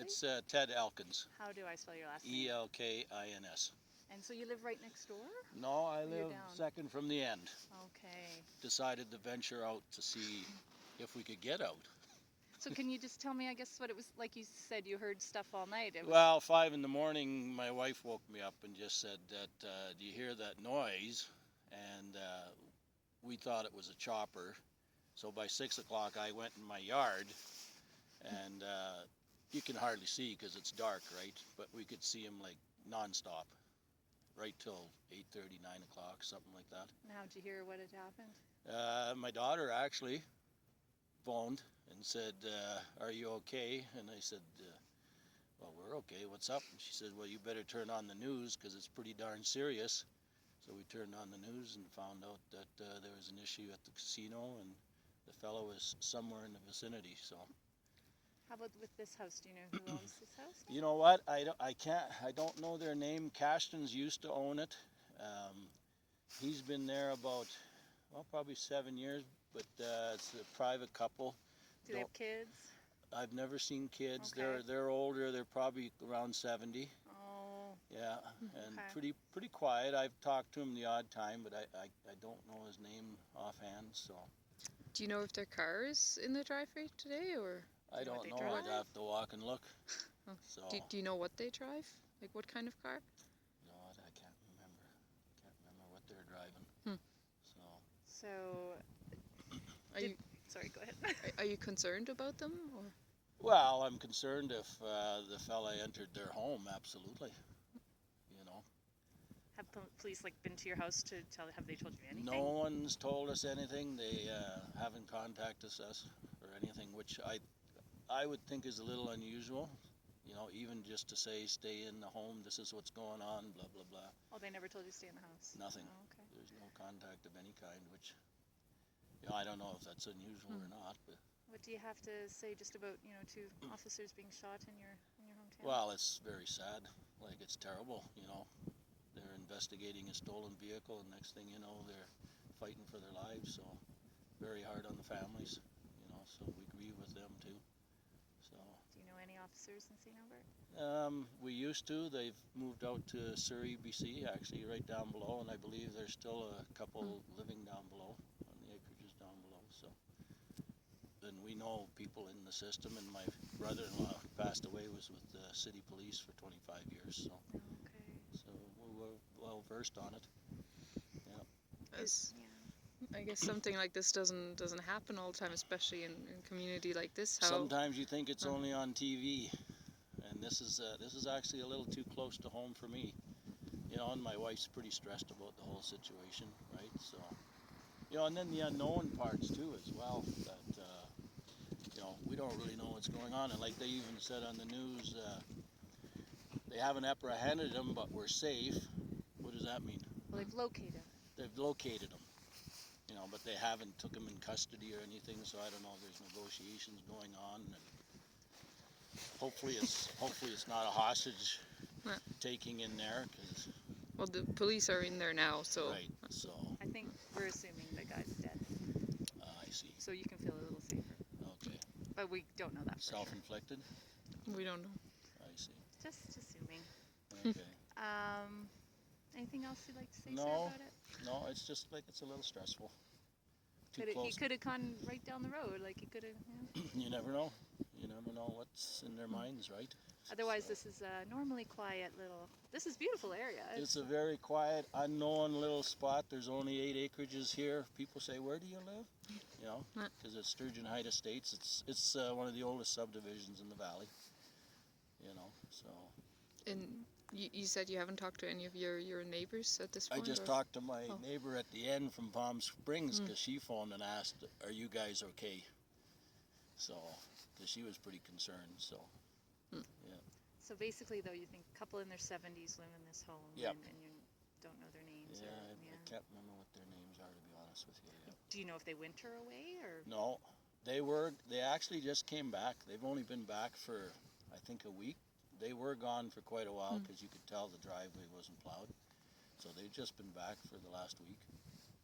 It's Ted Elkins. How do I spell your last name? Elkins. And so you live right next door? No, I Or you're live down? second from the end. Okay. Decided to venture out to see if we could get out. So can you just tell me, I guess, what it was like? You said you heard stuff all night. It was... Well, 5 in the morning, my wife woke me up and just said that, do you hear that noise? And we thought it was a chopper. So by 6 o'clock, I went in my yard, and you can hardly see because it's dark, right? But we could see him like nonstop, right till 8:30, 9 o'clock, something like that. And how'd you hear what had happened? My daughter actually phoned and said, are you okay? And I said, well, we're okay. What's up? And she said, well, you better turn on the news because it's pretty darn serious. So we turned on the news and found out that there was an issue at the casino and the fellow was somewhere in the vicinity. So. How about with this house? Do you know who owns this house? You know what? I don't know their name. Cashton's used to own it. He's been there about, well, probably 7 years, but it's a private couple. Do they have kids? I've never seen kids. Okay. They're older. They're probably around 70. Oh. Yeah, and Okay. pretty quiet. I've talked to him the odd time, but I don't know his name offhand. So. Do you know if their car is in the driveway today, or? I don't know. drive? I'd have to walk and look. Oh. So. Do you know what they drive? Like what kind of car? No, I can't remember. Can't remember what they're driving. So. Sorry, go ahead. Are you concerned about them, or? Well, I'm concerned if the fella entered their home. Absolutely. You know. Have police like been to your house to tell? Have they told you anything? No one's told us anything. They haven't contacted us or anything, which I would think is a little unusual. You know, even just to say, stay in the home, this is what's going on, blah, blah, blah. Oh, they never told you to stay in the house? Nothing. Oh, okay. There's no contact of any kind, which, you know, I don't know if that's unusual or not. But what do you have to say just about, you know, 2 officers being shot in your hometown? well, it's very sad. Like, it's terrible, you know. They're investigating a stolen vehicle, and next thing you know, they're fighting for their lives, so very hard on the families, you know, so we grieve with them too. So. Do you know any officers in St. Albert? We used to. They've moved out to Surrey, BC, actually, right down below, and I believe there's still a couple living down below, on the acreages down below, so. And we know people in the system, and my brother-in-law passed away, was with the city police for 25 years, so. Okay. So we're well versed on it. Yeah. I guess something like this doesn't happen all the time, especially in a community like this. Sometimes you think it's only on TV, and this is actually a little too close to home for me. You know, and my wife's pretty stressed about the whole situation, right? So, you know, and then the unknown parts too as well. That you know, we don't really know what's going on, and like they even said on the news, they haven't apprehended him, but we're safe. What does that mean? Well, they've located him. They've located him. You know, but they haven't took him in custody or anything, so I don't know if there's negotiations going on. And hopefully it's not a hostage taking in there, because. Well, the police are in there now, so. Right. So. I think we're assuming the guy's dead. I see. So you can feel a little safer. Okay. But we don't know that for sure. Self-inflicted. We don't know. I see. Just assuming. Okay. Anything else you'd like to say, No. sir, about it? No, it's just like it's a little stressful. Too He close. could have gone right down the road, like he could have. You never know. You never know what's in their minds, right? Otherwise, So. this is a normally quiet little. This is a beautiful area. It's a very quiet, unknown little spot. There's only 8 acreages here. People say, "Where do you live?" You know, because it's Sturgeon Height Estates. It's one of the oldest subdivisions in the valley. You know, so. And you said you haven't talked to any of your neighbors at this I point? just talked to my neighbor at the end from Palm Springs, because she phoned and asked, "Are you guys okay?" So, because she was pretty concerned. So, yeah. So basically, though, you think a couple in their 70s live in this home, Yep. and you don't know their names. Yeah, or, I can't remember what their names are, to be honest with you. Yeah. Do you know if they winter away or? No, they actually just came back. They've only been back for, I think, a week. They were gone for quite a while, because you could tell the driveway wasn't plowed. So they've just been back for the last week.